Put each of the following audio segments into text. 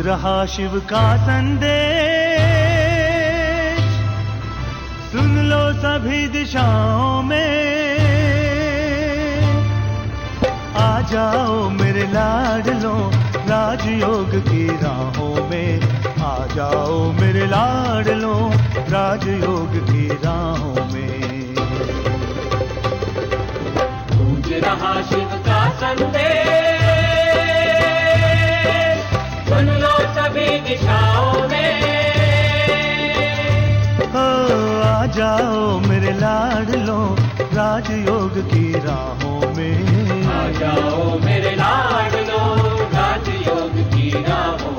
रहा शिव का संदेश, सुन लो सभी दिशाओं में। आ जाओ मेरे लाडलों राजयोग की राहों में, आ जाओ मेरे लाडलों राजयोग की राहों में। गूंज रहा शिव का संदेश, सुन लो सभी दिशाओं में। आ जाओ मेरे लाडलों राजयोग की राहों में। आ जाओ मेरे लाडलों राजयोग की राहों में।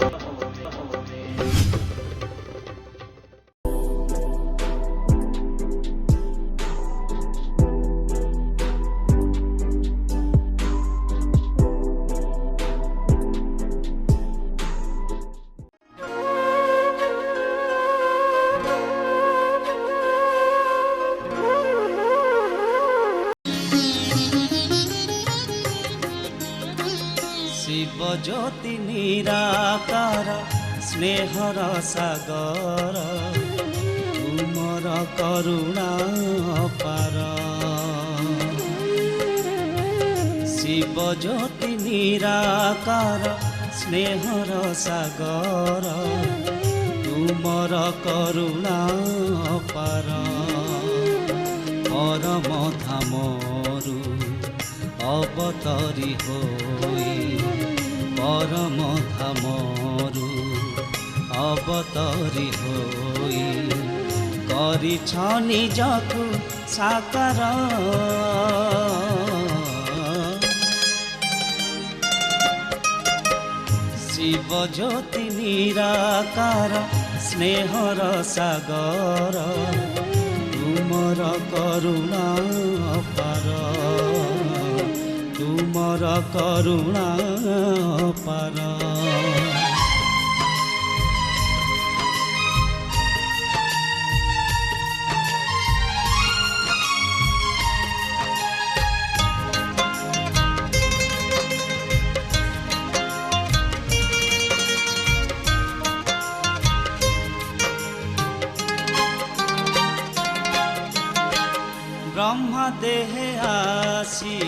शिव ज्योति निराकार स्नेहर सागर, तुमर करुणा अपार। शिव ज्योति निराकार स्नेहर सागर, तुमर करुणा अपार। परम धामरू अवतरी होई, परम धामरू अवतरी होई, गरिछ निजकु साकार। शिव ज्योति निराकार स्नेहर सागर, तुमर करुणा अपार, तुमर करुणा अपार। ब्रह्म देह आसी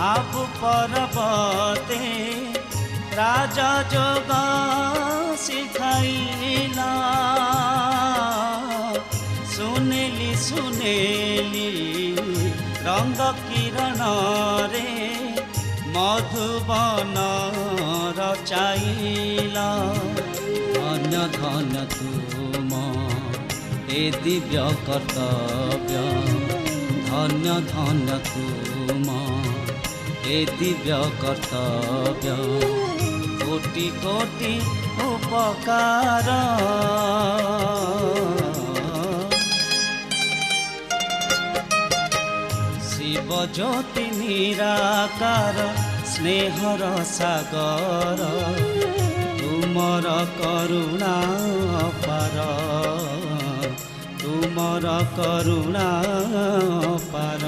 आप पर्वते, राजयोग शिखाइला। सुनेली सुनेली रंग किरण रे, मधुबन रचाइला। धन्य धन्य तुम ए दिव्य कर्तव्य, धन्य धन्य तुम ए दिव्य कर्तव्य। कोटि कोटि उपकार, शिव ज्योति निराकार स्नेहर सागर, तुमर करुणा अपार, तुमर करुणा अपार।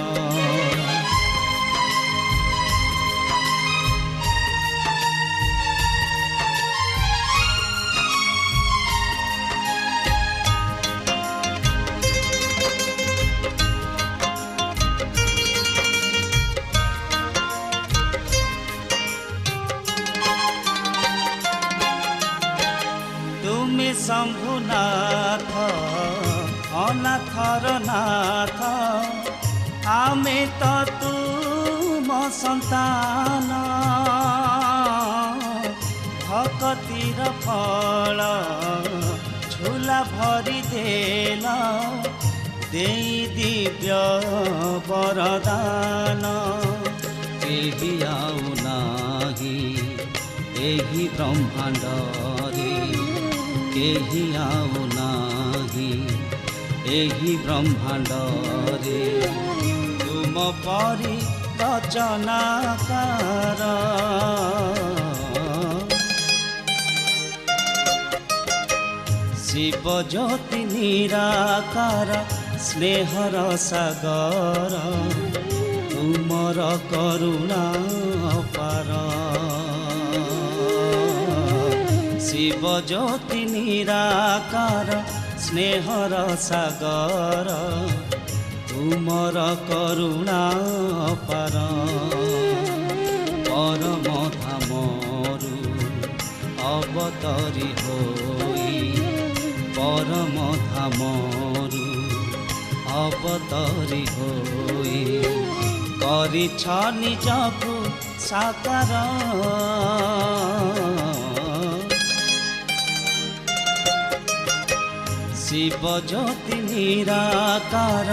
तुमे शंभुनाथ अनाथर नाथ, आमे तो तुम संतान। भक्तिर फल झूला भरी देला, देई दिव्य वरदान। केही आउ नाही एही ब्रह्मांड रे, केही आउ नाही एही ब्रह्मांड रे। तुम परि रचनाकार, शिव ज्योति निराकार स्नेहर सागर, तुमर करुणा अपार। ଶିବ ଜ୍ୟୋତି ନିରାକାର ସ୍ନେହର ସାଗର ତୁମର କରୁଣା ଅପାର ପରମ ଧାମରୁ ଅବତରି ହୋଇ ପରମ ଧାମରୁ ଅବତରି ହୋଇ କରିଛ ନିଜକୁ ସାକାର ଶିବ ଜ୍ୟୋତି ନିରାକାର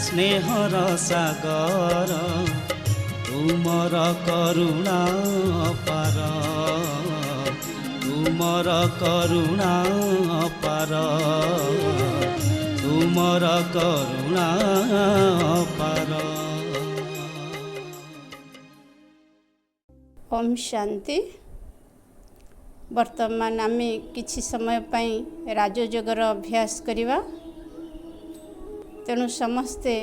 ସ୍ନେହର ସାଗର ତୁମର କରୁଣା ଅପାର ତୁମର କରୁଣା ଅପାର ତୁମର କରୁଣା ଅପାର। ओम शांति। वर्तमान आमे किछि समय पई राजयोगर अभ्यास करिवा। तेणु समस्ते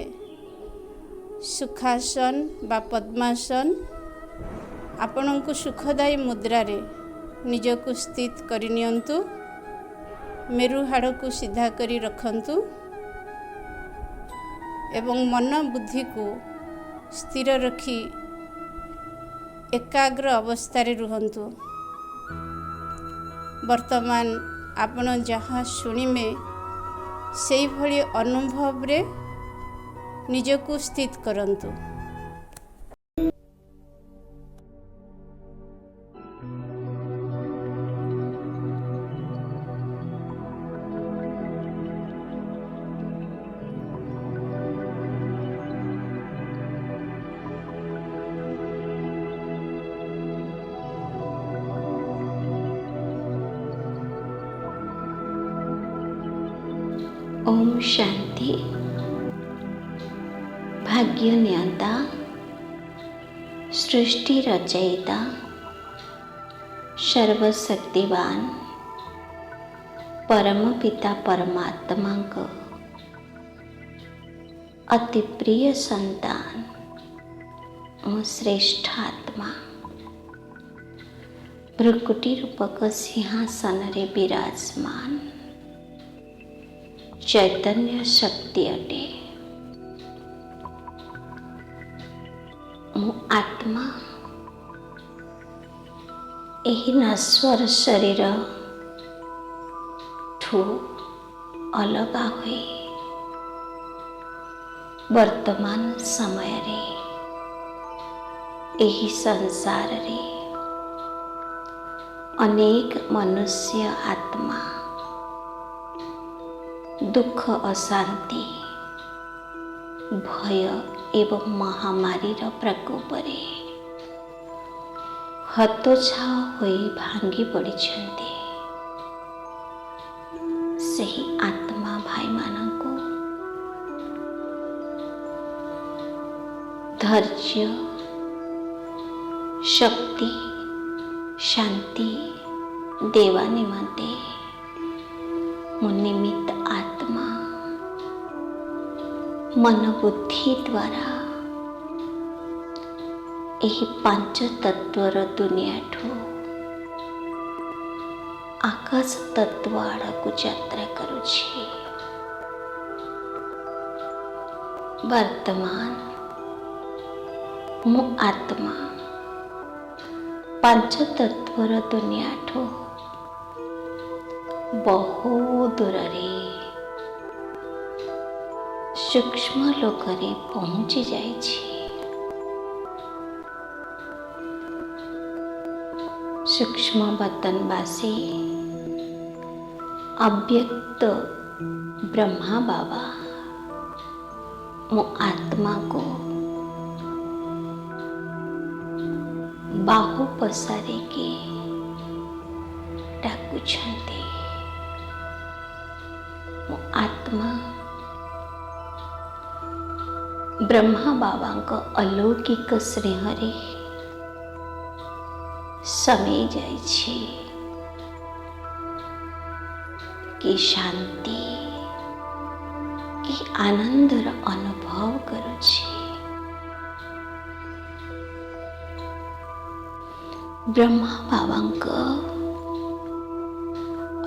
सुखासन बा पद्मासन आपणको सुखदायी मुद्रा रे निजको स्थित करिनियंतु। मेरु हाड़ को सीधा करी रखंतु एवं मन बुद्धि को स्थिर रखी एकाग्र अवस्था रे रुहंतु। वर्तमान आपण जहाँ शुणिमे सेई भली अनुभव रे निजको स्थित करंतु। ओम शांति। भाग्य नियंता सृष्टि रचयिता सर्वशक्तिवान परम पिता परमात्मा को अति प्रिय संतान मो श्रेष्ठ आत्मा भ्रुकुटी रूपक सिंहासन रे विराजमान चैतन्य शक्ति अटे। मो आत्मा एही नश्वर शरीर ठू अलगा हुए वर्तमान समय रे एही संसार रे अनेक मनुष्य आत्मा दुख अशांति भय एवं महामारी प्रकोप रे हतोछाओ होई भांगी पड़िछन्ते। सही आत्मा भाई मानको धैर्य शक्ति शांति देवा निमंते मो निमित्त आत्मा मन बुद्धि द्वारा एही पांच तत्वर दुनिया ठू आकाश तत्व आड़कू यात्रा करुछि। वर्तमान मो आत्मा पांच तत्वर दुनिया ठू बहु दूर रे सूक्ष्म लोक रे पहुंची जाइछि। सूक्ष्म वतनवासी अव्यक्त ब्रह्मा बाबा मो आत्मा को बाहु पसारे के डाकुछन्ते। मो आत्मा ब्रह्मा बाबा को अलौकिक स्नेह रे समय जाइछि कि शांति कि आनंदर अनुभव करुछि। ब्रह्मा बाबा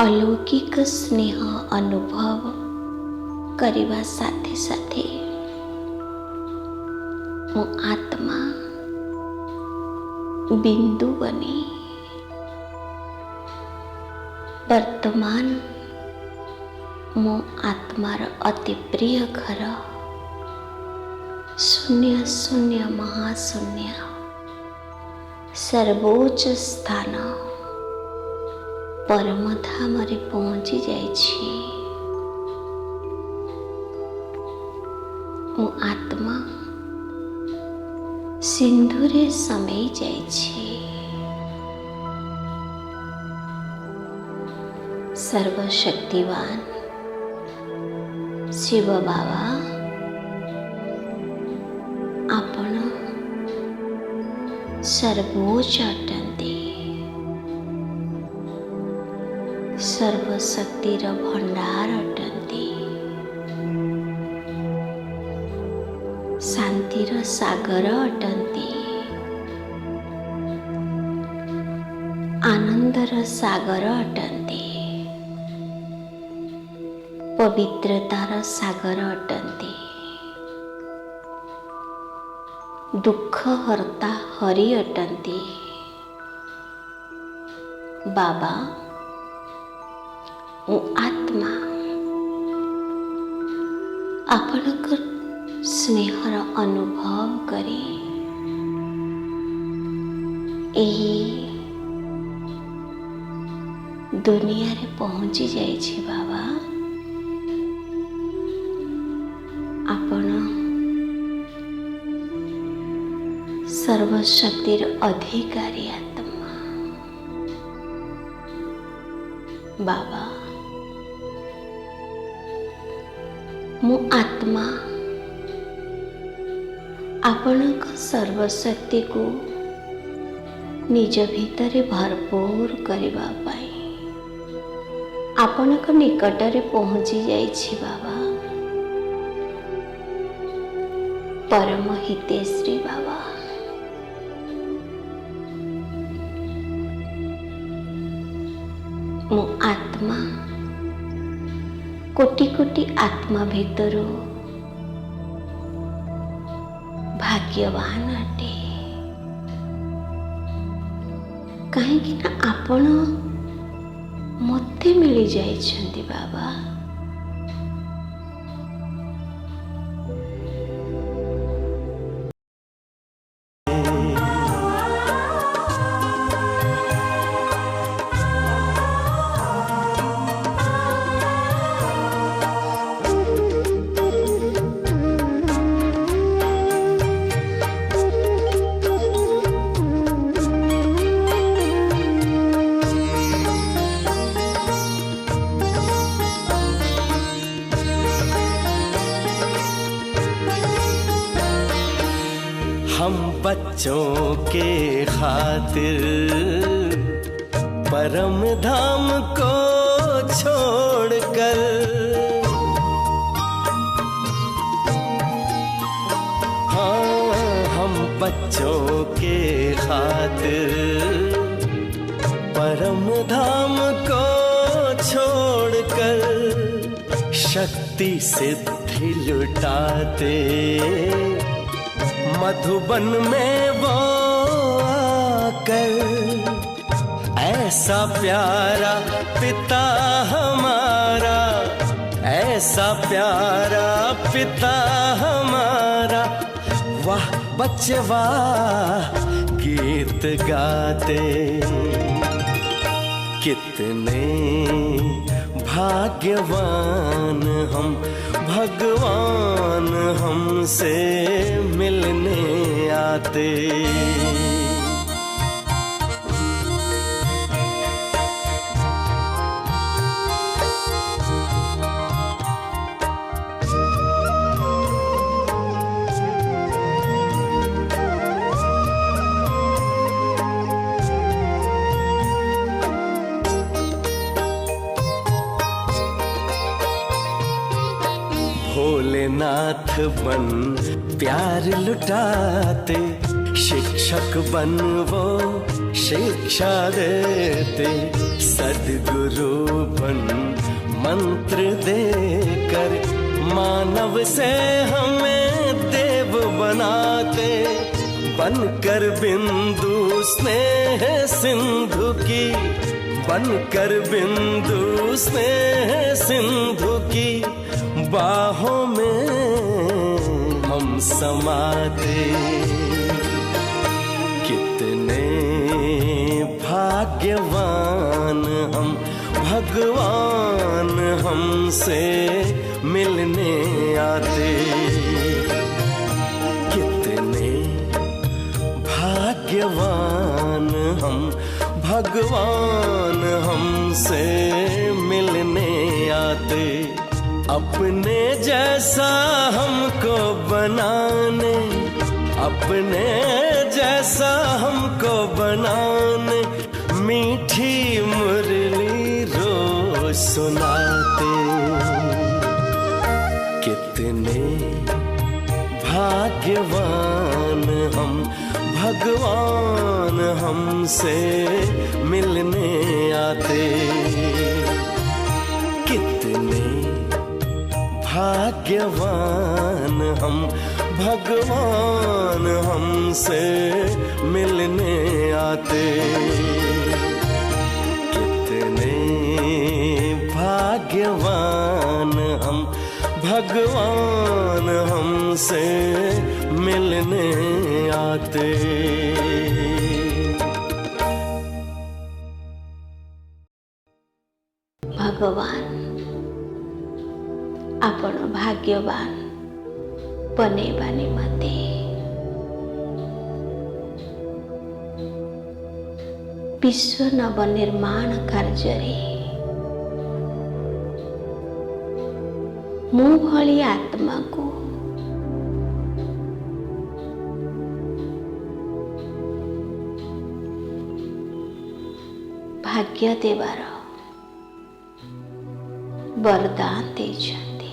अलौकिक स्नेह अनुभव करने साथे साथे मो आत्मा बिंदु बनी वर्तमान मो आत्मार अति प्रिय घर शून्य शून्य महाशून्य सर्वोच्च स्थान परम धाम रे पहुंची जाइछि। मो आत्मा सिंधुरे समय जाइछि। सर्वशक्तिवान शिव बाबा आपण सर्वोच्च अटंती, सर्वशक्तिर भंडार अटंती, शांतिर सागर अटंती, आनंदर सागर अटंती, पवित्रतार सागर अटंती, दुख हर्ता हरि अटंती। बाबा मो आत्मा आपणकर स्नेहर अनुभव करे एही दुनिया रे पहुंची जाइछि। बाबा आपण सर्वशक्तिर अधिकारी आत्मा। बाबा मो आत्मा आपणक सर्वशक्ति को निज भितरे भरपूर करिबा पाई आपणक निकटरे पहुंची जाइछि। बाबा परम हितेश्री बाबा मो आत्मा कोटि कोटि आत्मा भितरु भाग्यवान अटे कहीं ना आपण मते मिली जाइछन्ति। बाबा हम बच्चों के खातिर परम धाम को छोड़कर हाँ हम बच्चों के खातिर परम धाम को छोड़कर शक्ति सिद्धि लुटाते मधुबन में वो आकर ऐसा प्यारा पिता हमारा, ऐसा प्यारा पिता हमारा, वाह बच्चे वाह गीत गाते। कितने भाग्यवान हम, भगवान हमसे मिलने आते। भोलेनाथ बन प्यार लुटाते, शिक्षक बन वो शिक्षा देते, सद्गुरु बन मंत्र देकर मानव से हमें देव बनाते। बनकर बिंदु स्नेह सिंधु की, बनकर बिंदु स्नेह सिंधु की बाहों में हम समाते। कितने भाग्यवान हम, भगवान हमसे मिलने आते। कितने भाग्यवान हम, भगवान हमसे मिलने आते। अपने जैसा हमको बनाने, अपने जैसा हमको बनाने मीठी मुरली रोज सुनाते। कितने भाग्यवान हम, भगवान हमसे मिलने आते। कितने भाग्यवान हम, भगवान हमसे मिलने आते। कितने भाग्यवान हम, भगवान हमसे मिलने आते। भगवान आपण भाग्यवान बनेबा निमंते विश्व नवनिर्माण कार्य मु भली आत्मा को भाग्य देवार वरदान देछन्ति।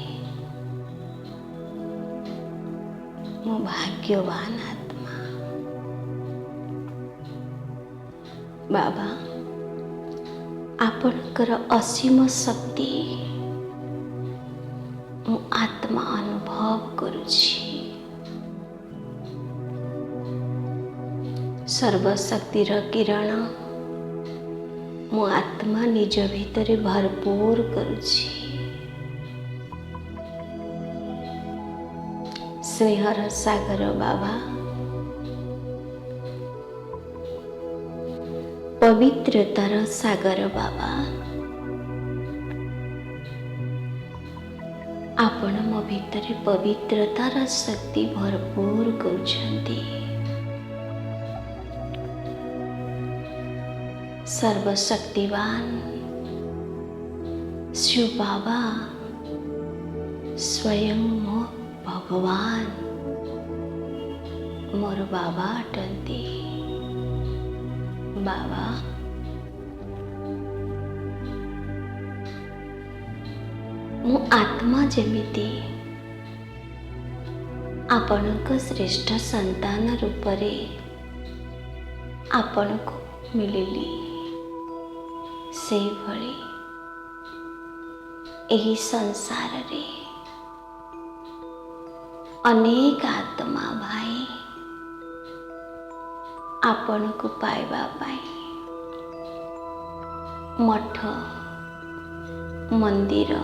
मु भाग्यवान आत्मा। बाबा आपणकर असीम शक्ति मु आत्मा अनुभव करुछि। सर्वशक्तिर किरण मु आत्मा निज भितर भरपूर करुछि। स्नेहर सागर बाबा पवित्रतार सागर बाबा आपण मो भितर पवित्रतार शक्ति भरपूर करुछन्ति। सर्वशक्तिवान शिव बाबा स्वयं मो भगवान मोर बाबा अटंती। बाबा मु आत्मा जेमिति आपणक श्रेष्ठ संतान रूपरे आपणको मिलिली से भली एही संसार रे अनेक आत्मा भाई आपण को पाइबा पाई मठ मंदिर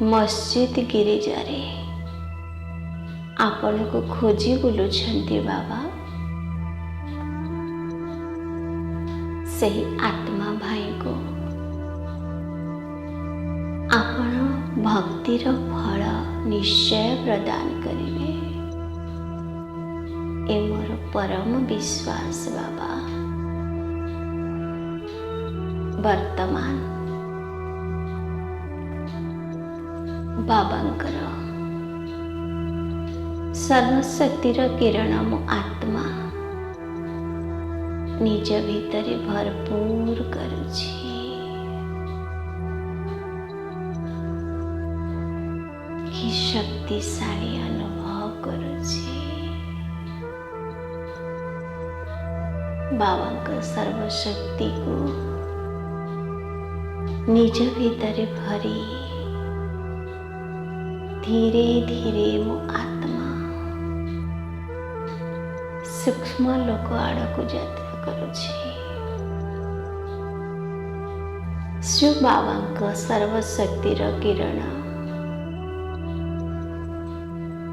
मस्जिद गिरिजारे आपण को खोजी बुलुछन्ति। बाबा सही आत्मा भाई को आपण भक्तिर फल निश्चय प्रदान करिवे ए मोर परम विश्वास। बाबा वर्तमान बाबांकर सर्वशक्तिर किरण मो आत्मा निज भितरे भरपूर करुछि। कि शक्तिशाली अनुभव करुछि। बाबा सर्वशक्ति को निज भीतर भरी धीरे धीरे मो आत्मा सूक्ष्म लोक आड़क यात्रा करुछि। शिव बाबा सर्वशक्तिर किरण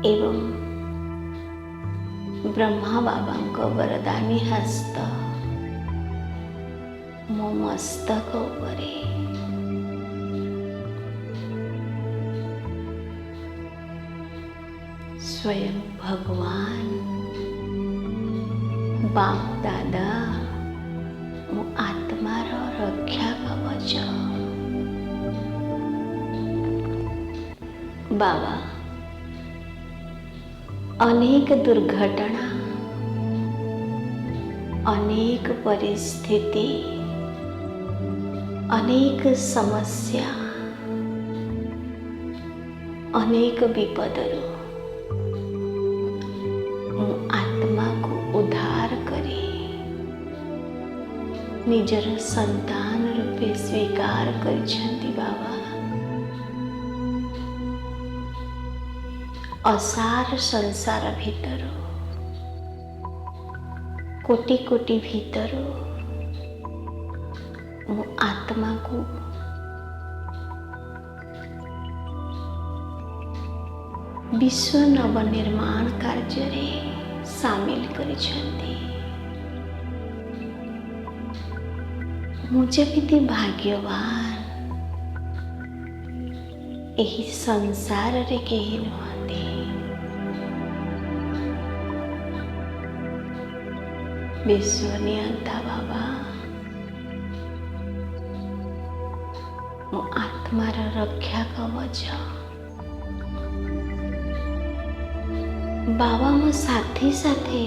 एवं ब्रह्मा बाबा वरदानी हस्त मो मस्तक उपरे स्वयं भगवान बाप दादा मो आत्मार रक्षा कवच बाबा अनेक दुर्घटना अनेक परिस्थिति अनेक समस्या अनेक विपदरू आत्मा को उद्धार करे निजर संतान रूपे स्वीकार करिछंती बाबा। असार संसार भीतर कोटि कोटि भीतर मो आत्मा को विश्व नवनिर्माण कार्य रे सामिल करिछंती। मुझे भी भाग्यवान एही संसार रे केही नहंती। विश्व नियंता बाबा मो आत्मार रक्षा कवच बाबा मो साथी साथे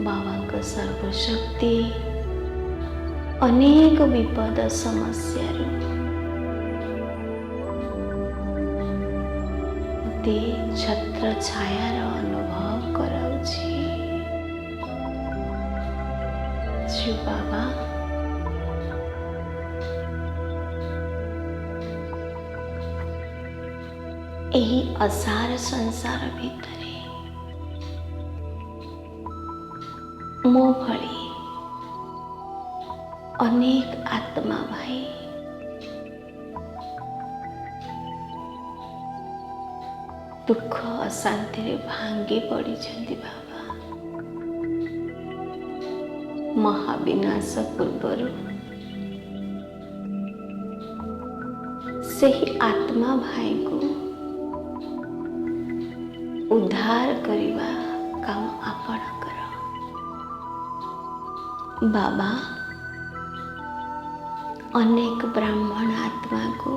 बाबा को सर्वशक्ति अनेक विपद समस्या ते छत्र छायार अनुभव कराउछि। शिव बाबा एही असार संसार भितरे मो भली अनेक आत्मा भाई दुख अशांति रे भांगी पड़ी छंती बाबा। महाविनाश पूर्वरु सही आत्मा भाई को उद्धार करिवा काम आपण करो बाबा। अनेक ब्राह्मण आत्मा को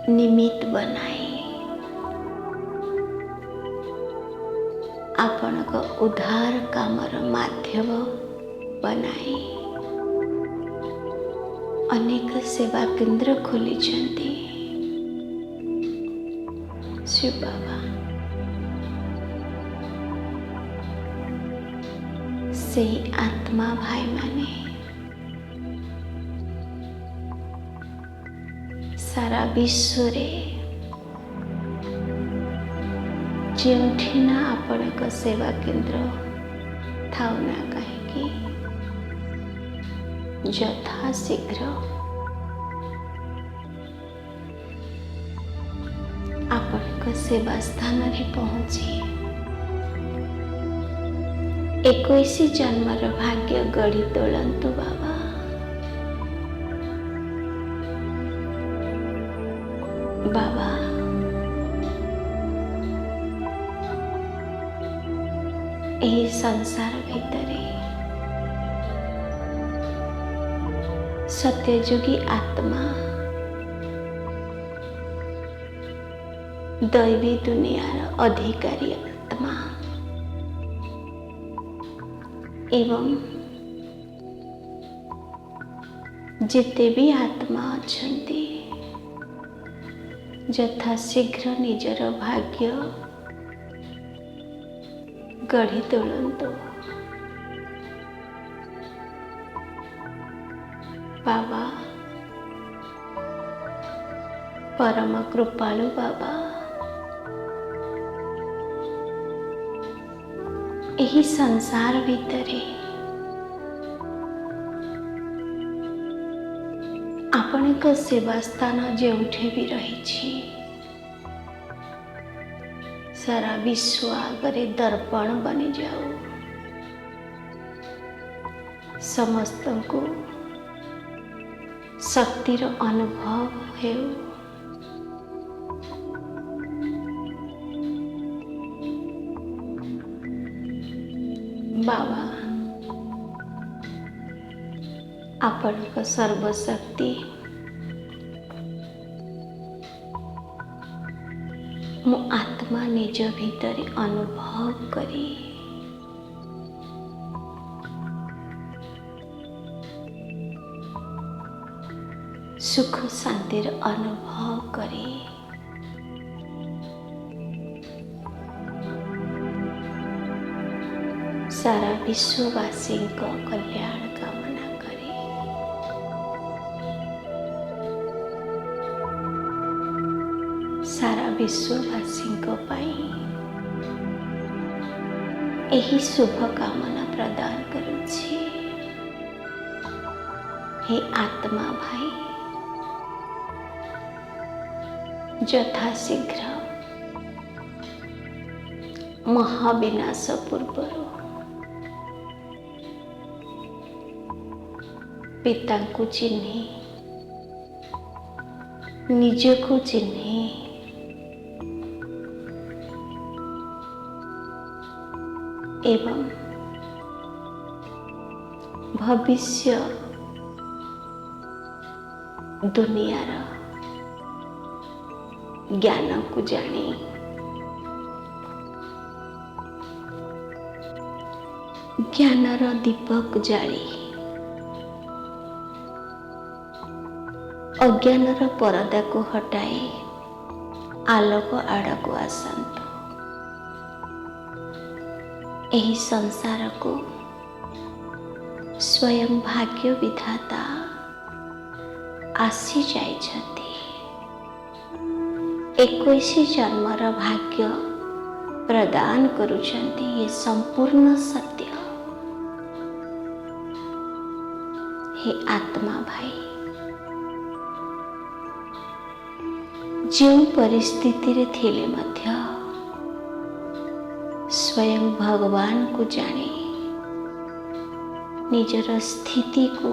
निमित्त बनाई आपण को उद्धार कामर माध्यम बनाई अनेक सेवा केंद्र खोली छंती। शिव बाबा से आत्मा भाई माने सारा विश्व रे जेउठिना आपण को सेवा केंद्र थाउ ना कहीं यथा शीघ्र आपण सेवा स्थान रे पहुंची 21 जन्मर भाग्य गढ़ी तोलंतु बाबा। बाबा एही संसार भितरे सत्ययुगी आत्मा दैवी दुनियार अधिकारी आत्मा एवं जिते भी आत्मा अछंती यथा शीघ्र निजर भाग्य गढ़ी तोलंतु। बाबा परम कृपालु बाबा यही संसार भितरे आपणिक सेवा स्थान जोठे भी रही सारा विश्व आगरे दर्पण बनी जाओ, समस्त को शक्तिर अनुभव हो। बाबा आपणक सर्वशक्ति मु आत्मा निज भितरे अनुभव करी सुख शांतिर अनुभव करी सारा विश्ववासी को कल्याण कामना करे। सारा विश्ववासी को पाई यही शुभ कामना प्रदान करुछि। हे आत्मा भाई यथाशीघ्र महाविनाश पूर्वर पिता को चिन्हे निज को चिन्हे एवं भविष्य दुनियार ज्ञान को जाने ज्ञानर दीपक जाली अज्ञानर परदा को हटाए आलोक आड़ को आसंतु। यही संसार को स्वयं भाग्य विधाता आसी जाइछन्ति। 21 जन्मर भाग्य प्रदान करुछन्ति। ये संपूर्ण सत्य। हे आत्मा भाई जो परिस्थिति रे थिले मध्य स्वयं भगवान को जाने निजर स्थिति को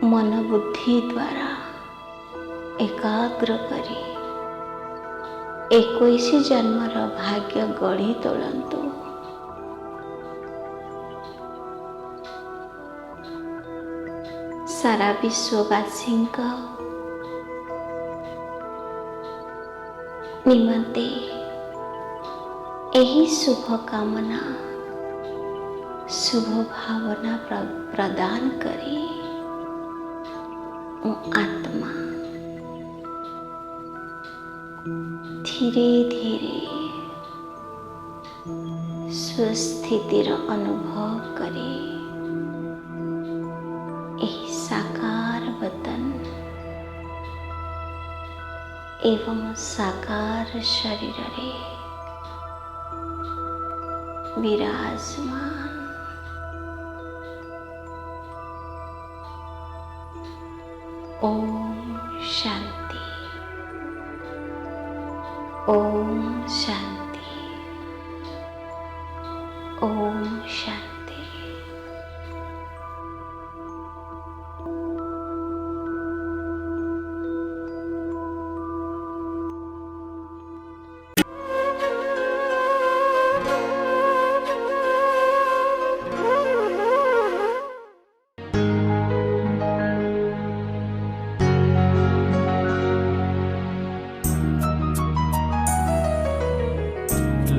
मन बुद्धि द्वारा एकाग्र करी 21 जन्मर भाग्य गढ़ी तोलंतु। सारा विश्ववासी निमंते यही शुभ कामना शुभ भावना प्रदान करी आत्मा धीरे धीरे स्वस्थितिर अनुभव करे। यही साकार वतन एवं साकार शरीर रे विराजमान ओम शांति ओम शांति ओम शांति।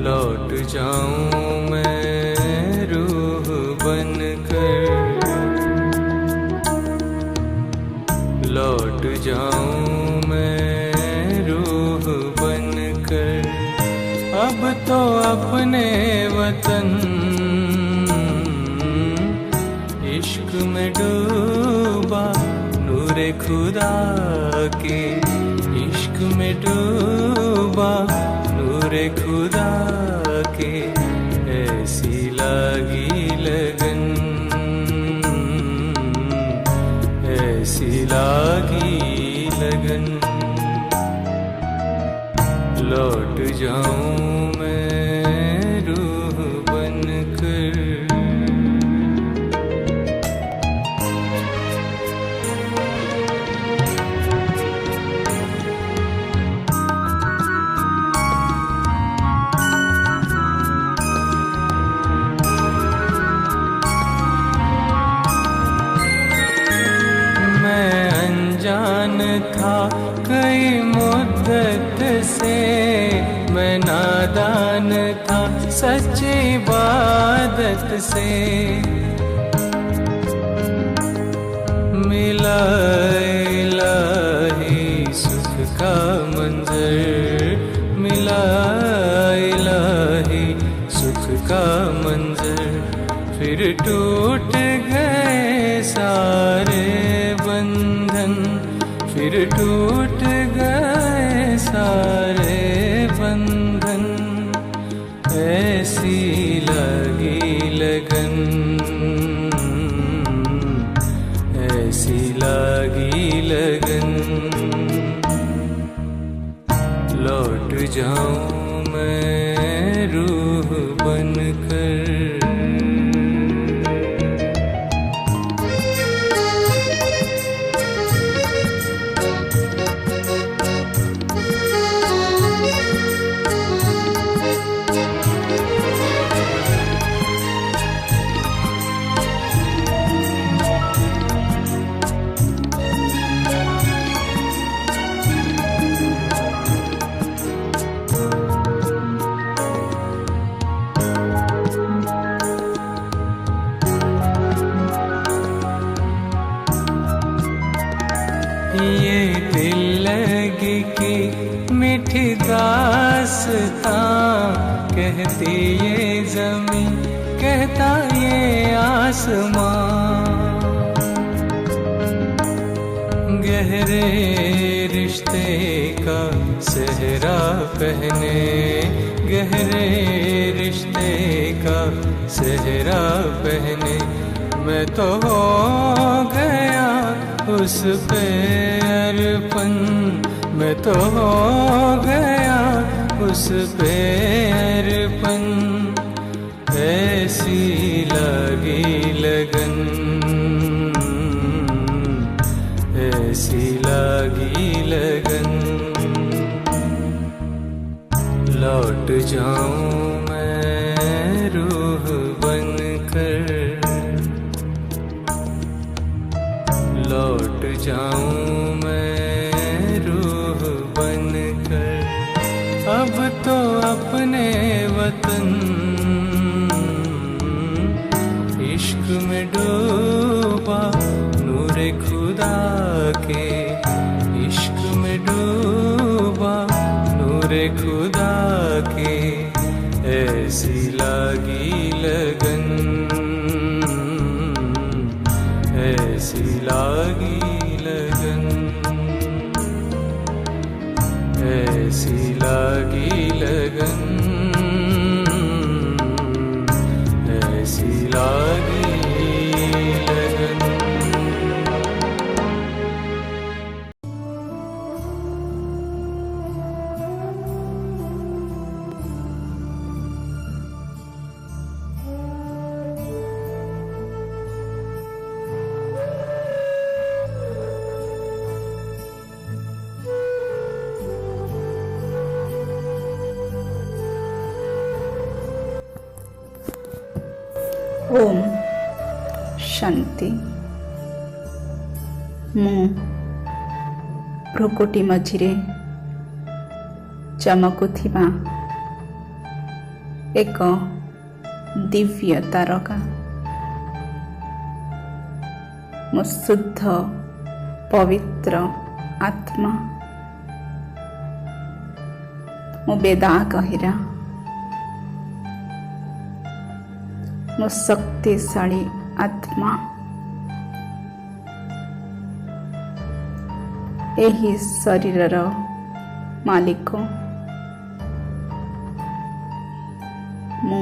लौट जाऊं मैं रूह बनकर, लौट जाऊं मैं रूह बनकर, अब तो अपने खुदा के, इश्क में डूबा नूरे खुदा के, ऐसी लगी लगन, ऐसी लगी लगन। लौट जाऊं मैं रूह बनकर, जान था कई मुद्दत से, मैं नादान था सच्ची इबादत से। मिला इलाही सुख का मंजर, मिला इलाही सुख का मंजर, फिर टूट गए सारे बंधन, फिर टूट गए सारे बंधन। ऐसी लगी लगन, ऐसी लगी लगन। लौट जाऊं मैं रूह बनकर, ये दिल लगी की मीठी दास्तां, कहती ये ज़मीं कहता ये आसमां। गहरे रिश्ते का सेहरा पहने, गहरे रिश्ते का सेहरा पहने, मैं तो हो गया उस पे अर्पण, मैं तो हो गया उस पे अर्पण। ऐसी लगी लगन, ऐसी लगी लगन। लौट जाऊं मैं रूह बनकर, लौट जाऊं मैं रूह बनकर। अब तो अपने वतन इश्क में डूबा नूरे खुदा के, इश्क में डूबा नूरे खुदा के, ऐसी लगी लगन, ऐसी लगी लगन, ऐसी लगी लगन, ऐसी लगी लगन। ओम शांति। ମୁଁ ଭ୍ରୁକୁଟି ମଝିରେ ଚମକୁଥିବା ଏକ ଦିବ୍ୟ ତାରକା। ମୁଁ ଶୁଦ୍ଧ ପବିତ୍ର ଆତ୍ମା। ମୁଁ ବେଦା ଗହିରା। ମୁଁ ଶକ୍ତିଶାଳୀ ଆତ୍ମା। ଏହି ଶରୀରର ମାଲିକ। ମୁଁ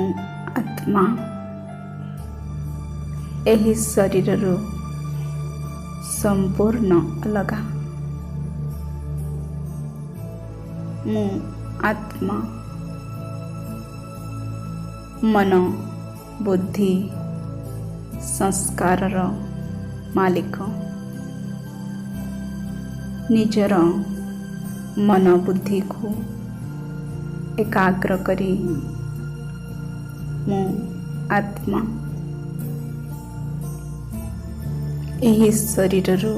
ଆତ୍ମା ଏହି ଶରୀରରୁ ସମ୍ପୂର୍ଣ୍ଣ ଅଲଗା। ମୁଁ ଆତ୍ମା ମନ, ବୁଦ୍ଧି, ସଂସ୍କାରର ମାଲିକ। ନିଜର ମନ ବୁଦ୍ଧିକୁ ଏକାଗ୍ର କରି ମୁଁ ଆତ୍ମା ଏହି ଶରୀରରୁ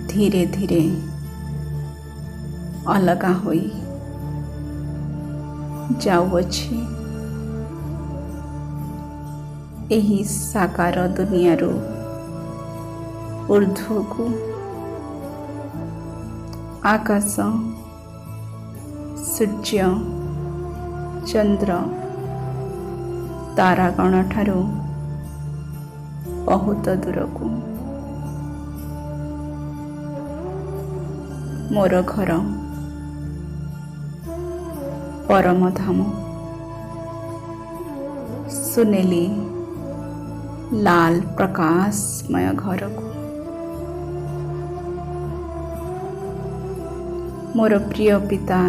ଧୀରେ ଧୀରେ ଅଲଗା ହୋଇ ଯାଉଅଛି। ଏହି ସାକାର ଦୁନିଆରୁ ଉର୍ଦ୍ଧ୍ୱକୁ ଆକାଶ, ସୂର୍ଯ୍ୟ, ଚନ୍ଦ୍ର, ତାରାଗଣଠାରୁ ବହୁତ ଦୂରକୁ। ମୋର ଘର ପରମଧାମ, ସୁନେଲି ଲାଲ ପ୍ରକାଶମୟ ଘରକୁ। ମୋର ପ୍ରିୟ ପିତା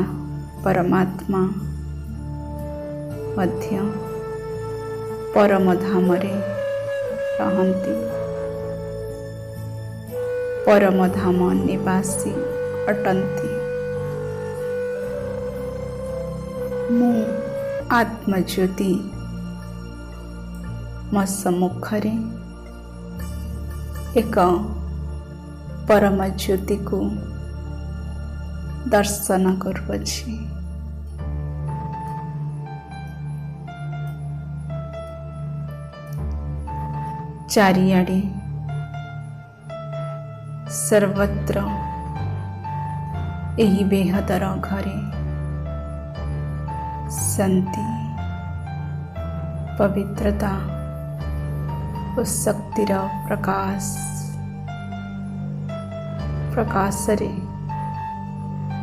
ପରମାତ୍ମା ମଧ୍ୟ ପରମଧାମରେ ରହନ୍ତି। ପରମଧାମ ନିବାସୀ ଅଟନ୍ତି। ମୁଁ ଆତ୍ମଜ୍ୟୋତି ମୋ ସମ୍ମୁଖରେ ଏକ ପରମ ଜ୍ୟୋତିକୁ ଦର୍ଶନ କରୁଅଛି। ଚାରିଆଡ଼େ ସର୍ବତ୍ର ଏହି ବେହଦର ଘରେ ଶାନ୍ତି, ପବିତ୍ରତା ଓ ଶକ୍ତିର ପ୍ରକାଶରେ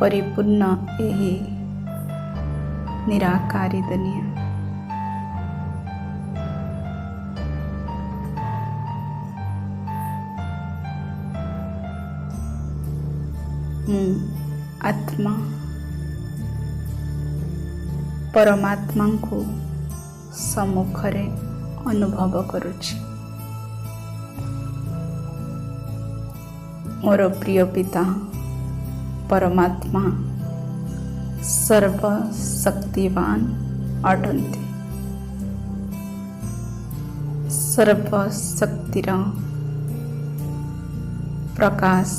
ପରିପୂର୍ଣ୍ଣ ଏହି ନିରାକାରୀ ଦୁନିଆ। ମୁଁ ଆତ୍ମା ପରମାତ୍ମାଙ୍କୁ ସମ୍ମୁଖରେ ଅନୁଭବ କରୁଛି। ମୋର ପ୍ରିୟ ପିତା ପରମାତ୍ମା ସର୍ବଶକ୍ତିବାନ ଅଟନ୍ତି। ସର୍ବଶକ୍ତିର ପ୍ରକାଶ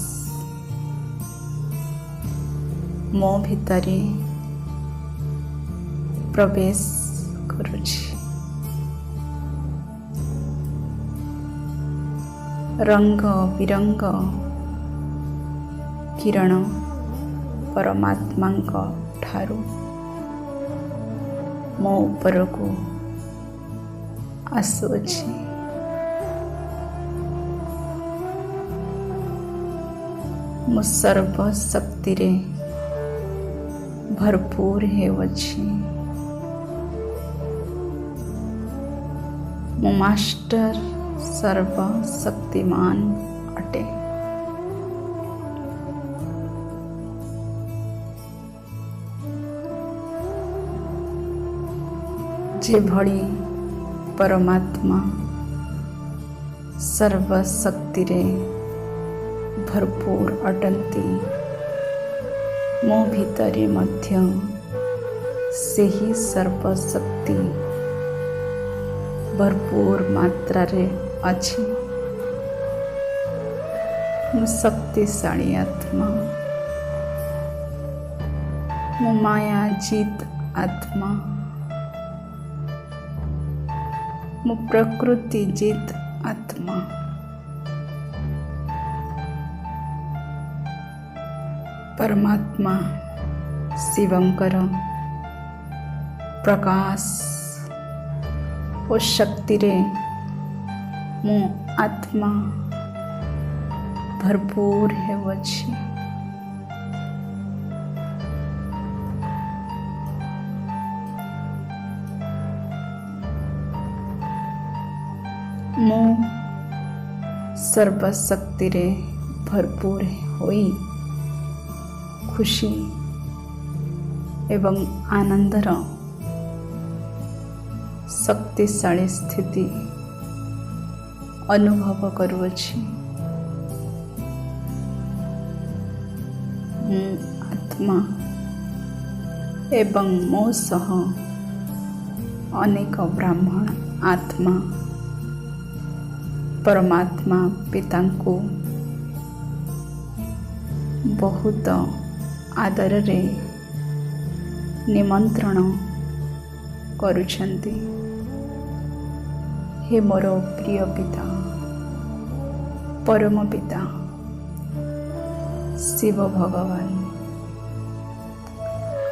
ମୋ ଭିତରେ ପ୍ରବେଶ କରୁଛି। ରଙ୍ଗ ବିରଙ୍ଗ କିରଣ ପରମାତ୍ମାଙ୍କ ଠାରୁ ମୋ ଉପରକୁ ଆସୁଅଛି। ମୁଁ ସର୍ବଶକ୍ତିରେ ଭରପୁର ହେଉଅଛି। ମୋ ମାଷ୍ଟର ସର୍ବଶକ୍ତିମାନ ଅଟେ। ଯେଭଳି ପରମାତ୍ମା ସର୍ବଶକ୍ତିରେ ଭରପୁର ଅଟନ୍ତି, ମୋ ଭିତରେ ମଧ୍ୟ ସେହି ସର୍ବଶକ୍ତି ଭରପୁର ମାତ୍ରାରେ ଅଛି। ମୁଁ ଶକ୍ତିଶାଳୀ ଆତ୍ମା। ମୁଁ ମାୟାଜିତ ଆତ୍ମା। ମୁଁ ପ୍ରକୃତିଜିତ ଆତ୍ମା। ପରମାତ୍ମା ଶିବଙ୍କର ପ୍ରକାଶ ଓ ଶକ୍ତିରେ ମୁଁ ଆତ୍ମା ଭରପୁର ହେଉଅଛି। ମୁଁ ସର୍ବଶକ୍ତିରେ ଭରପୁର ହୋଇ ଖୁସି ଏବଂ ଆନନ୍ଦର ଶକ୍ତିଶାଳୀ ସ୍ଥିତି ଅନୁଭବ କରୁଅଛି। ମୁଁ ଆତ୍ମା ଏବଂ ମୋ ସହ ଅନେକ ବ୍ରାହ୍ମଣ ଆତ୍ମା ପରମାତ୍ମା ପିତାଙ୍କୁ ବହୁତ ଆଦରରେ ନିମନ୍ତ୍ରଣ କରୁଛନ୍ତି। ହେ ମୋର ପ୍ରିୟ ପିତା, ପରମ ପିତା ଶିବ ଭଗବାନ,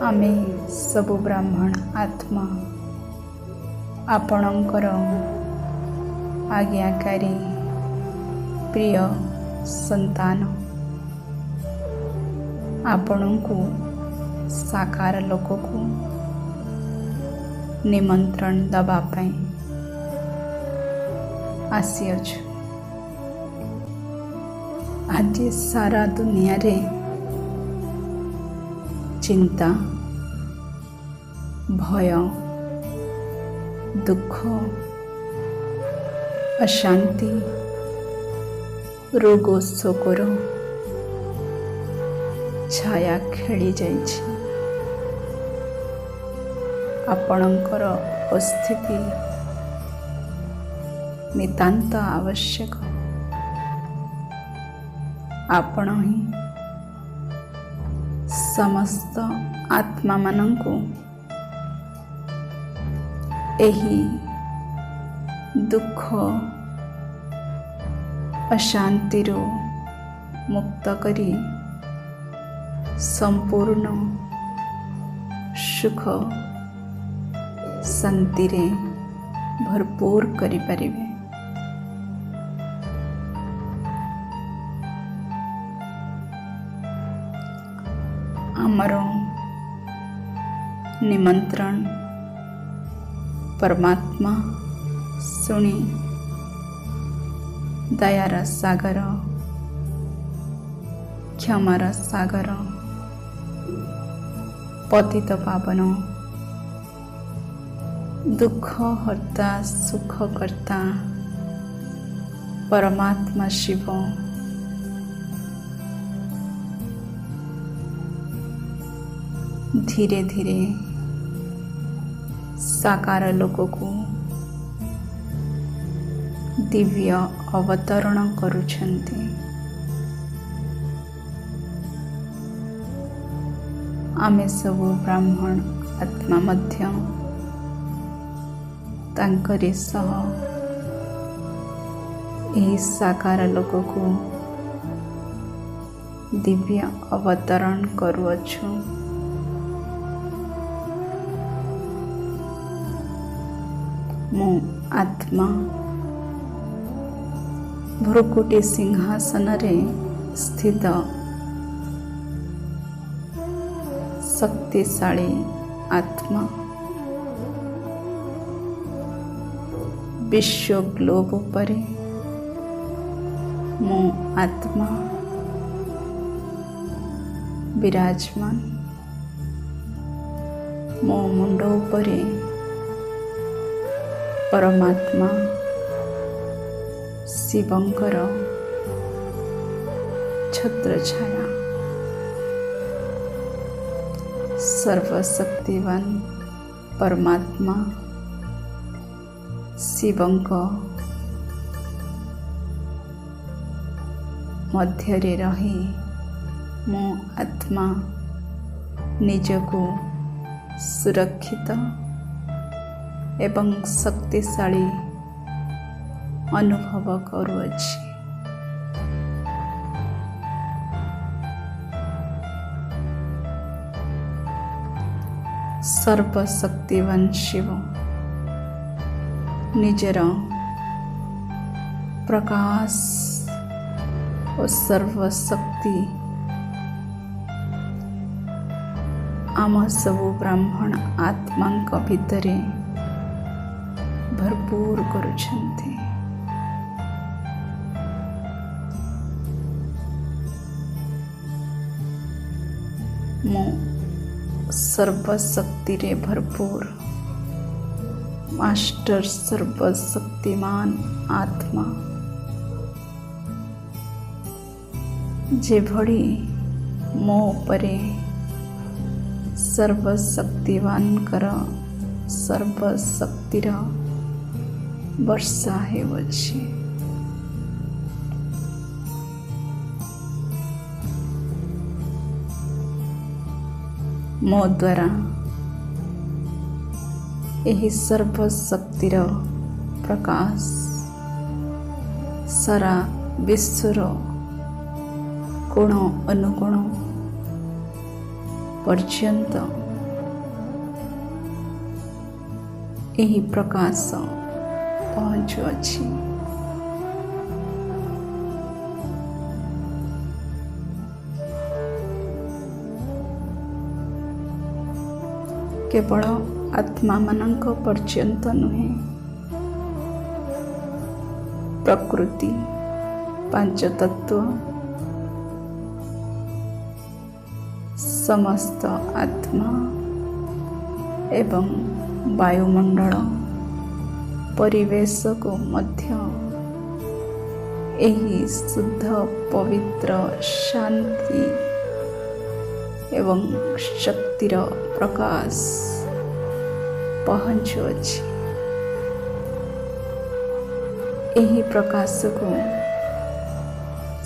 ଆମେ ସବୁ ବ୍ରାହ୍ମଣ ଆତ୍ମା ଆପଣଙ୍କର ଆଜ୍ଞାକାରୀ ପ୍ରିୟ ସନ୍ତାନ ଆପଣଙ୍କୁ ସାକାର ଲୋକକୁ ନିମନ୍ତ୍ରଣ ଦେବା ପାଇଁ ଆସିଅଛୁ। ଆଜି ସାରା ଦୁନିଆରେ ଚିନ୍ତା, ଭୟ, ଦୁଃଖ, ଅଶାନ୍ତି, ରୋଗ ଶୋକର ଛାୟା ଖେଳି ଯାଇଛି। ଆପଣଙ୍କର ଉପସ୍ଥିତି ନିତାନ୍ତ ଆବଶ୍ୟକ। ଆପଣ ହିଁ ସମସ୍ତ ଆତ୍ମାମାନଙ୍କୁ ଏହି ଦୁଃଖ ଅଶାନ୍ତିରୁ ମୁକ୍ତ କରି ସମ୍ପୂର୍ଣ୍ଣ ସୁଖ ଶାନ୍ତିରେ ଭରପୁର କରିପାରିବେ। ଆମର ନିମନ୍ତ୍ରଣ ପରମାତ୍ମା ଶୁଣି ଦୟାର ସାଗର, କ୍ଷମାର ସାଗର, ପତିତ ପାବନ, ଦୁଃଖ ହର୍ତ୍ତା ସୁଖ କର୍ତ୍ତା ପରମାତ୍ମା ଶିବ ଧୀରେ ଧୀରେ ସାକାର ଲୋକକୁ ଦିବ୍ୟ ଅବତରଣ କରୁଛନ୍ତି। ଆମେ ସବୁ ବ୍ରାହ୍ମଣ ଆତ୍ମା ମଧ୍ୟ ତାଙ୍କରି ସହ ଏହି ସାକାର ଲୋକକୁ ଦିବ୍ୟ ଅବତରଣ କରୁଅଛୁ। ମୁଁ ଆତ୍ମା ଭ୍ରୁକୁଟି ସିଂହାସନରେ ସ୍ଥିତ ଶକ୍ତିଶାଳୀ ଆତ୍ମା ବିଶ୍ୱ ଗ୍ଲୋବ ଉପରେ ମୁଁ ଆତ୍ମା ବିରାଜମାନ। ମୋ ମୁଣ୍ଡ ଉପରେ ପରମାତ୍ମା ଶିବଙ୍କର ଛତ୍ରଛାୟା। ସର୍ବଶକ୍ତିବାନ ପରମାତ୍ମା ଶିବଙ୍କ ମଧ୍ୟରେ ରହି ମୁଁ ଆତ୍ମା ନିଜକୁ ସୁରକ୍ଷିତ ଏବଂ ଶକ୍ତିଶାଳୀ ଅନୁଭବ କରୁଅଛି। ସର୍ବଶକ୍ତିବାନ ଶିବ ନିଜର ପ୍ରକାଶ ଓ ସର୍ବଶକ୍ତି ଆମ ସବୁ ବ୍ରାହ୍ମଣ ଆତ୍ମାଙ୍କ ଭିତରେ ଭରପୁର କରୁଛନ୍ତି। ମୁଁ ସର୍ବଶକ୍ତିରେ ଭରପୁର ମାଷ୍ଟର ସର୍ବଶକ୍ତିମାନ ଆତ୍ମା ଯେଭଳି ମୋ ଉପରେ ସର୍ବଶକ୍ତିମାନଙ୍କର ସର୍ବଶକ୍ତିର ବର୍ଷା ହେଉଅଛି। ମୋ ଦ୍ୱାରା ଏହି ସର୍ବଶକ୍ତିର ପ୍ରକାଶ ସାରା ବିଶ୍ୱର କୋଣ ଅନୁକୋଣ ପର୍ଯ୍ୟନ୍ତ ଏହି ପ୍ରକାଶ ପହଞ୍ଚୁଅଛି। କେବଳ ଆତ୍ମାମାନଙ୍କ ପର୍ଯ୍ୟନ୍ତ ନୁହେଁ, ପ୍ରକୃତି, ପାଞ୍ଚତତ୍ତ୍ୱ, ସମସ୍ତ ଆତ୍ମା ଏବଂ ବାୟୁମଣ୍ଡଳ ପରିବେଶକୁ ମଧ୍ୟ ଏହି ଶୁଦ୍ଧ ପବିତ୍ର ଶାନ୍ତି ଏବଂ ଶକ୍ତିର ପ୍ରକାଶ ପହଞ୍ଚୁଅଛି। ଏହି ପ୍ରକାଶକୁ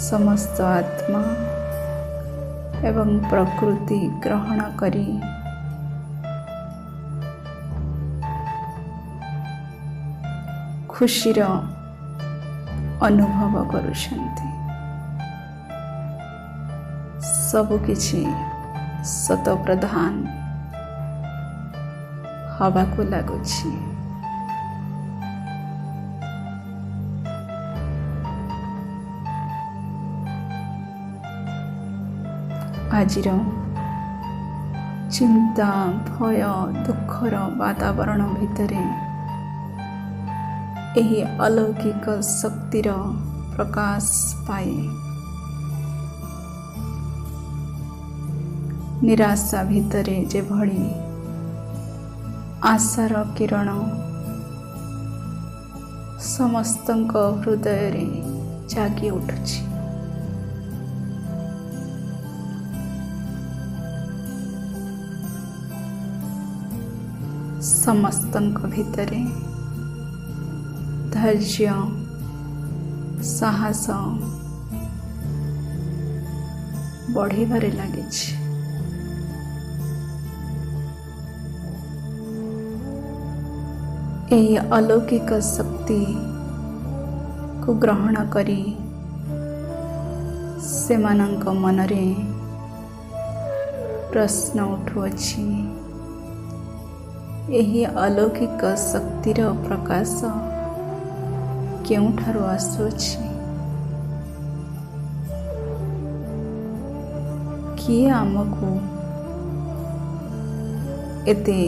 ସମସ୍ତ ଆତ୍ମା ଏବଂ ପ୍ରକୃତି ଗ୍ରହଣ କରି ଖୁସିର ଅନୁଭବ କରୁଛନ୍ତି। ସବୁକିଛି ଶତପ୍ରଧାନ ହେବାକୁ ଲାଗୁଛି। ଆଜିର ଚିନ୍ତା, ଭୟ, ଦୁଃଖର ବାତାବରଣ ଭିତରେ ଏହି ଅଲୌକିକ ଶକ୍ତିର ପ୍ରକାଶ ପାଏ। ନିରାଶା ଭିତରେ ଯେଭଳି ଆଶାର କିରଣ ସମସ୍ତଙ୍କ ହୃଦୟରେ ଜାଗି ଉଠୁଛି। ସମସ୍ତଙ୍କ ଭିତରେ ଧୈର୍ଯ୍ୟ, ସାହସ ବଢ଼ିବାରେ ଲାଗିଛି। ଏହି ଅଲୌକିକ ଶକ୍ତିକୁ ଗ୍ରହଣ କରି ସେମାନଙ୍କ ମନରେ ପ୍ରଶ୍ନ ଉଠୁଅଛି, ଏହି ଅଲୌକିକ ଶକ୍ତିର ପ୍ରକାଶ କେଉଁଠାରୁ ଆସୁଅଛି? କିଏ ଆମକୁ ଏତେ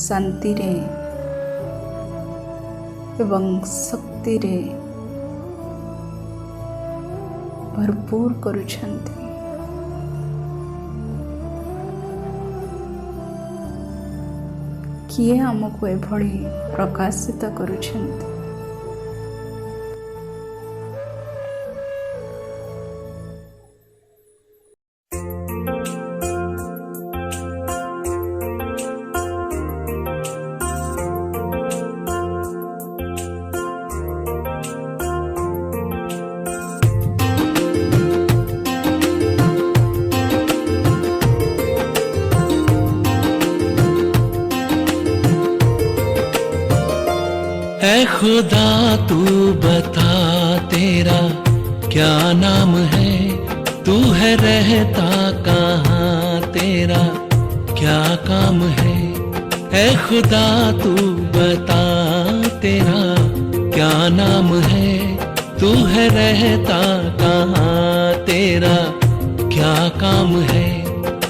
ଶାନ୍ତିରେ ଏବଂ ଶକ୍ତିରେ ଭରପୁର କରୁଛନ୍ତି? କିଏ ଆମକୁ ଏଭଳି ପ୍ରକାଶିତ କରୁଛନ୍ତି? ऐ खुदा तू बता तेरा क्या नाम है, तू है रहता कहाँ, तेरा क्या काम है। ऐ खुदा तू बता तेरा क्या नाम है, तू है रहता कहाँ, तेरा क्या काम है,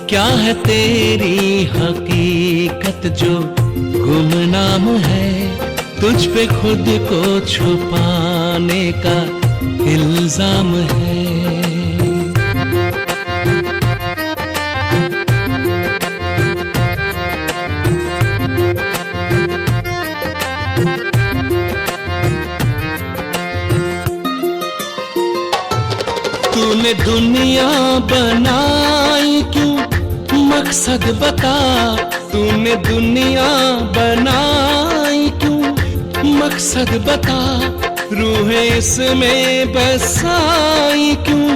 क्या है तेरी हकीकत जो गुमनाम है। तुझ पे खुद को छुपाने का इल्जाम है। तूने दुनिया बनाई क्यों, मकसद बता। तूने दुनिया बनाई क्यों, मकसद बता। रूहें इसमें बसाई क्यों,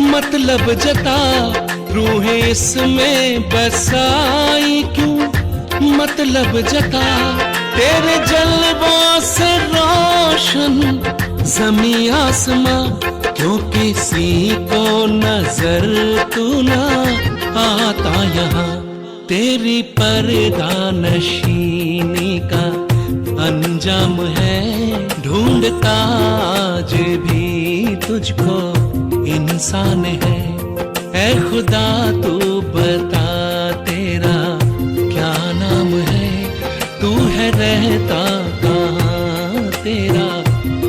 मतलब जता। रूहें इसमें बसाई क्यों, मतलब जता। तेरे जलवों से रोशन ज़मीं आसमां, क्यों किसी को नजर तू ना आता यहाँ। तेरी पर्दा नशीनी का अंजाम है, ढूंढता आज भी तुझको इंसान है। ऐ खुदा तू बता तेरा क्या नाम है, तू है रहता कहाँ, तेरा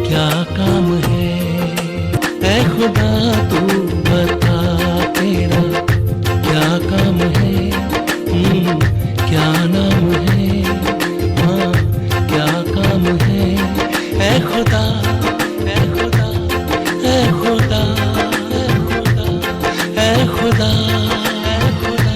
क्या काम है। ऐ खुदा तू बता तेरा क्या काम है, क्या नाम है, हाँ क्या काम है। ऐ खुदा, ऐ खुदा, ऐ खुदा, ऐ खुदा, ऐ खुदा, ऐ खुदा।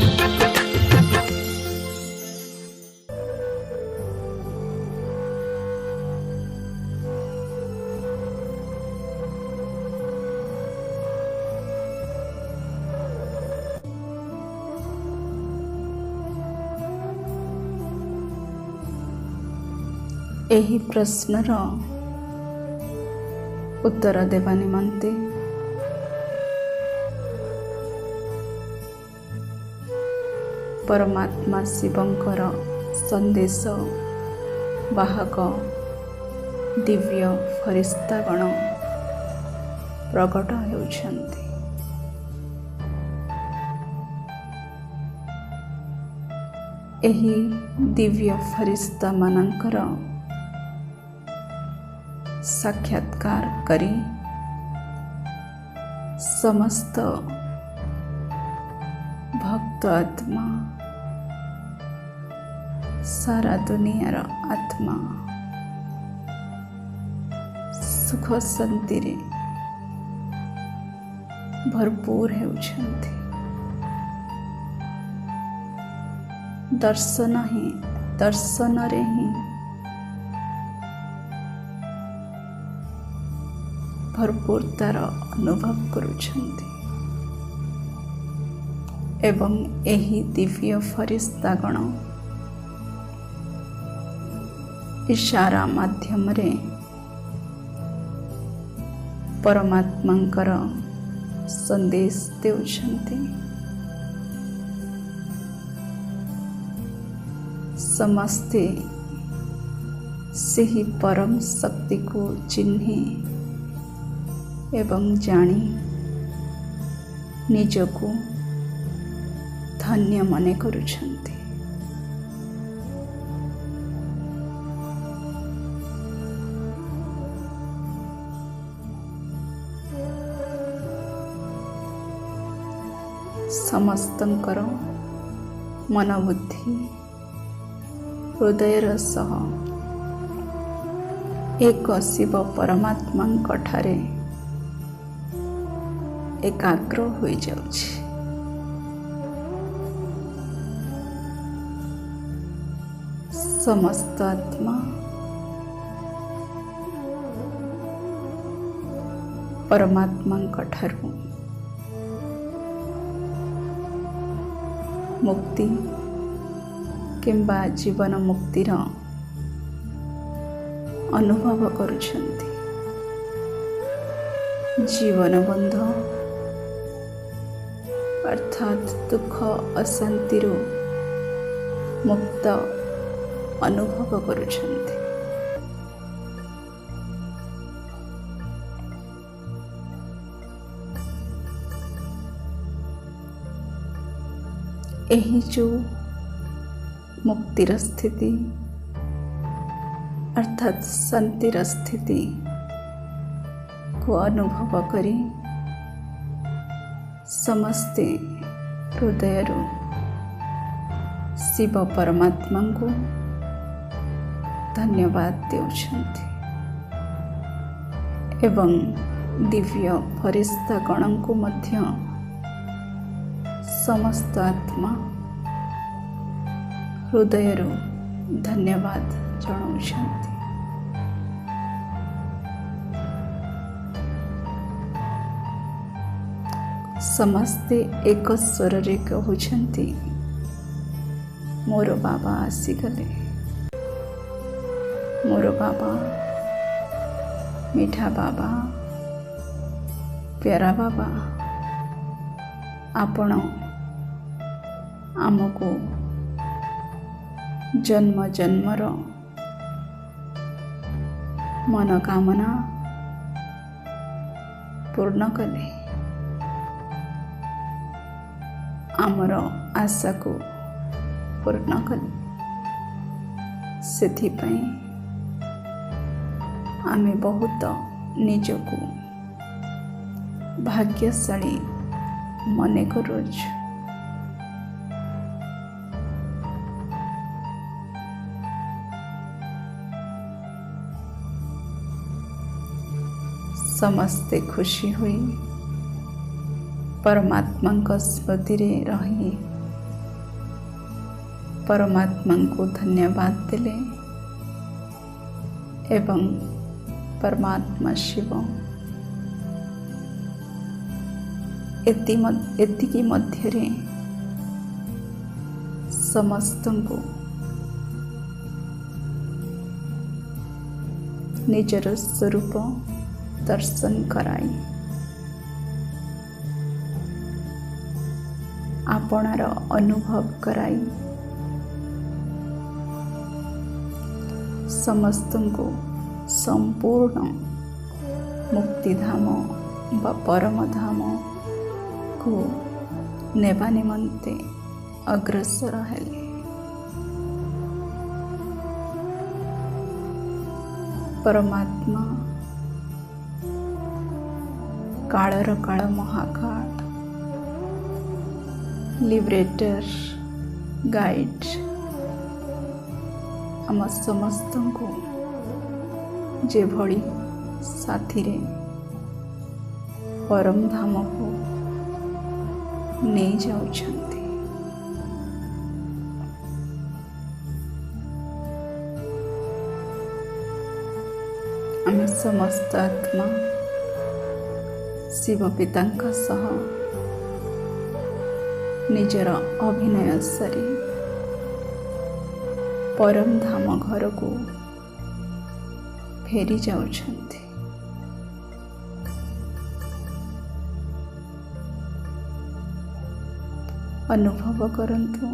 ଏହି ପ୍ରଶ୍ନର ଉତ୍ତର ଦେବା ନିମନ୍ତେ ପରମାତ୍ମା ଶିବଙ୍କର ସନ୍ଦେଶ ବାହକ ଦିବ୍ୟ ଫରିସ୍ତାଗଣ ପ୍ରକଟ ହେଉଛନ୍ତି। ଏହି ଦିବ୍ୟ ଫରିସ୍ତାମାନଙ୍କର साक्षात्कार करी समस्त भक्त आत्मा, सारा दुनियार आत्मा सुख शांति रे भरपूर हेउछंती। दर्शन रे ही भरपूरतार अनुभव करुछंती एवं एही दिव्य फरिस्तागण इशारा माध्यम रे परमात्मांकर संदेश देउछंती। समस्ते सेही परम शक्ति को चिन्ही एवं जानी निजको धन्य मने करुछंती। समस्तंकर मनोबुद्धि हृदयर सह एक शिव परमात्मा ठारे एकाग्र हो जाउछि। समस्त आत्मा परमात्मा ठारू मुक्ति किंबा जीवन मुक्तिर अनुभव करुछंती। जीवन बंध अर्थात दुख अशांति मुक्त अनुभव करुछंती। ଏହି ଯେଉଁ ମୁକ୍ତିର ସ୍ଥିତି ଅର୍ଥାତ୍ ଶାନ୍ତିର ସ୍ଥିତିକୁ ଅନୁଭବ କରି ସମସ୍ତେ ହୃଦୟରୁ ଶିବ ପରମାତ୍ମାଙ୍କୁ ଧନ୍ୟବାଦ ଦେଉଛନ୍ତି ଏବଂ ଦିବ୍ୟ ଫରିସ୍ତା ଗଣଙ୍କୁ ମଧ୍ୟ ସମସ୍ତ ଆତ୍ମା ହୃଦୟରୁ ଧନ୍ୟବାଦ ଜଣାଉଛନ୍ତି। ସମସ୍ତେ ଏକ ସ୍ୱରରେ କହୁଛନ୍ତି, ମୋର ବାବା ଆସିଗଲେ, ମୋର ବାବା, ମିଠା ବାବା, ପ୍ୟାରା ବାବା, ଆପଣ ଆମକୁ ଜନ୍ମ ଜନ୍ମର ମନୋକାମନା ପୂର୍ଣ୍ଣ କଲେ, ଆମର ଆଶାକୁ ପୂର୍ଣ୍ଣ କଲେ। ସେଥିପାଇଁ ଆମେ ବହୁତ ନିଜକୁ ଭାଗ୍ୟଶାଳୀ ମନେ କରୁଛୁ। ସମସ୍ତେ ଖୁସି ହୋଇ ପରମାତ୍ମାଙ୍କ ସ୍ମୃତିରେ ରହି ପରମାତ୍ମାଙ୍କୁ ଧନ୍ୟବାଦ ଦେଲେ ଏବଂ ପରମାତ୍ମା ଶିବ ଏତିକି ମଧ୍ୟରେ ସମସ୍ତଙ୍କୁ ନିଜର ସ୍ୱରୂପ ଦର୍ଶନ କରାଇ ଆପଣାର ଅନୁଭବ କରାଇ ସମସ୍ତଙ୍କୁ ସମ୍ପୂର୍ଣ୍ଣ ମୁକ୍ତିଧାମ ବା ପରମଧାମକୁ ନେବା ନିମନ୍ତେ ଅଗ୍ରସର ହେଲେ। ପରମାତ୍ମା କାଳର କାଳ ମହାକାଳ, ଲିବରେଟର, ଗାଇଡ୍ ଆମ ସମସ୍ତଙ୍କୁ ଯେଭଳି ସାଥିରେ ପରମ ଧାମକୁ ନେଇ ଯାଉଛନ୍ତି। ଆମେ ସମସ୍ତ ଆତ୍ମା ଶିବ ପିତାଙ୍କ ସହ ନିଜର ଅଭିନୟ ସାରି ପରମ ଧାମ ଘରକୁ ଫେରି ଯାଉଛନ୍ତି। ଅନୁଭବ କରନ୍ତୁ,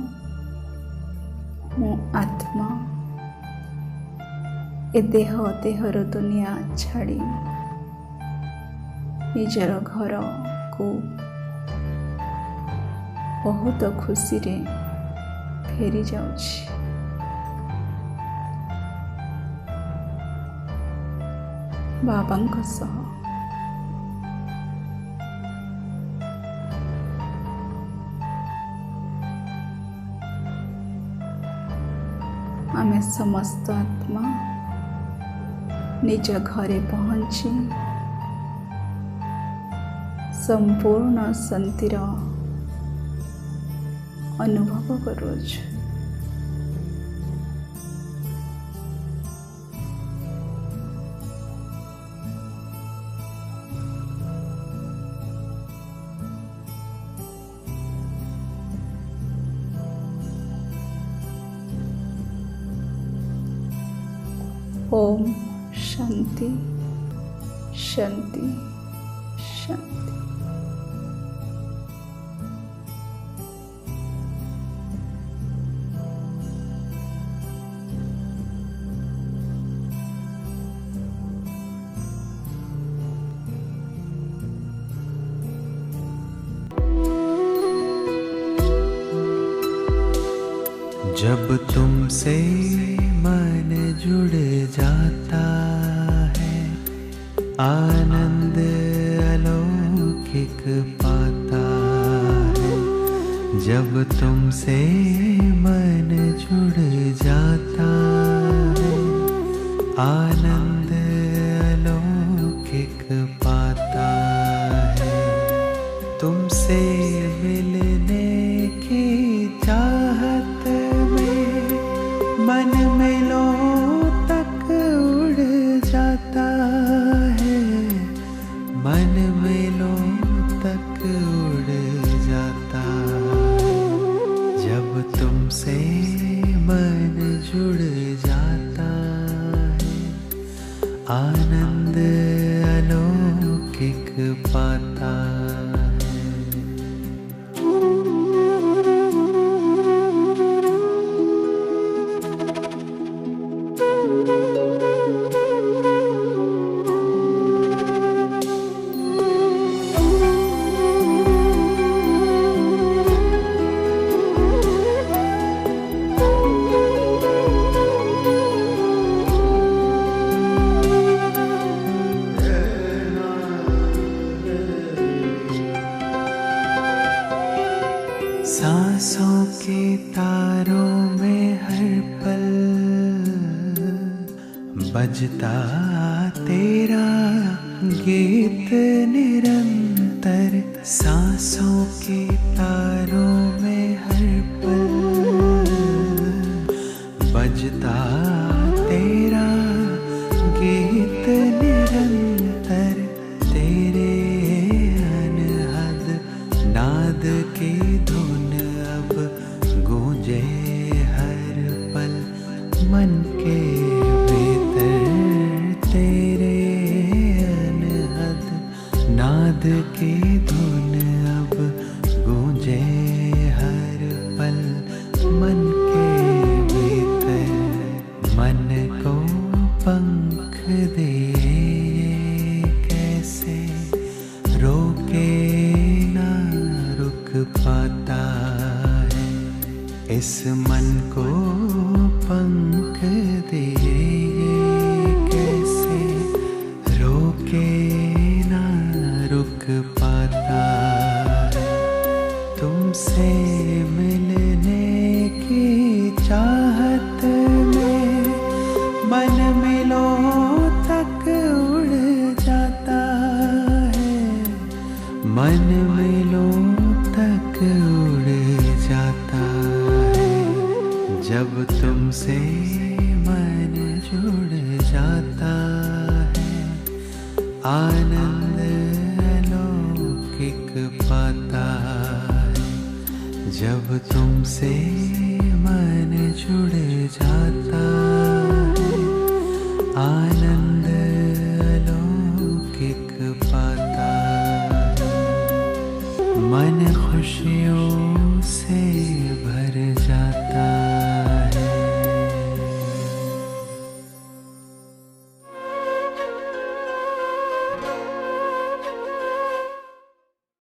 ମୁଁ ଆତ୍ମା ଏ ଦେହର ଦୁନିଆ ଛାଡ଼ି ନିଜର ଘରକୁ ବହୁତ ଖୁସିରେ ଫେରି ଯାଉଛି। ବାବାଙ୍କ ସହ ଆମେ ସମସ୍ତ ଆତ୍ମା ନିଜ ଘରେ ପହଞ୍ଚି ସମ୍ପୂର୍ଣ୍ଣ ଶାନ୍ତିର ଅନୁଭବ କରୁଅଛୁ। ओम शांति शांति शांति। जब तुमसे मन जुड़ जाता है, आनंद अलौकिक पाता है। जब तुमसे मन जुड़ जाता है, आनंद अलौकिक पाता है। तुमसे मिलने की चाहत में मन मेलों तक उड़ जाता है, मन मेलों तक उड़ जाता है। जब तुमसे मन जुड़ जाता है, आनंद अलौकिक पाता है। सांसों के तारों में हर पल बजता तेरा गीत निरंतर। सांसों के तारों में हर पल बजता तेरा गीत निरंतर। तेरे अनहद नाद की धुन अब गूंजे हर पल मन के भीतर। तेरे अनहद नाद की धुन अब गूंजे हर पल मन के भीतर। मन को पंख दे कैसे रोके ना रुक पाता है। इस मन को पंख दे कैसे रोके ना रुक पाता है। तुमसे मिलने की चाहत में मन मेलों तक उड़ जाता है, मन मेलों तक उड़ जाता है। जब तुमसे मन जुड़ जाता है, आनंद अलौकिक पाता है। जब तुमसे मन जुड़ जाता है, आनंद अलौकिक पाता है। मन खुशियों से भर जाता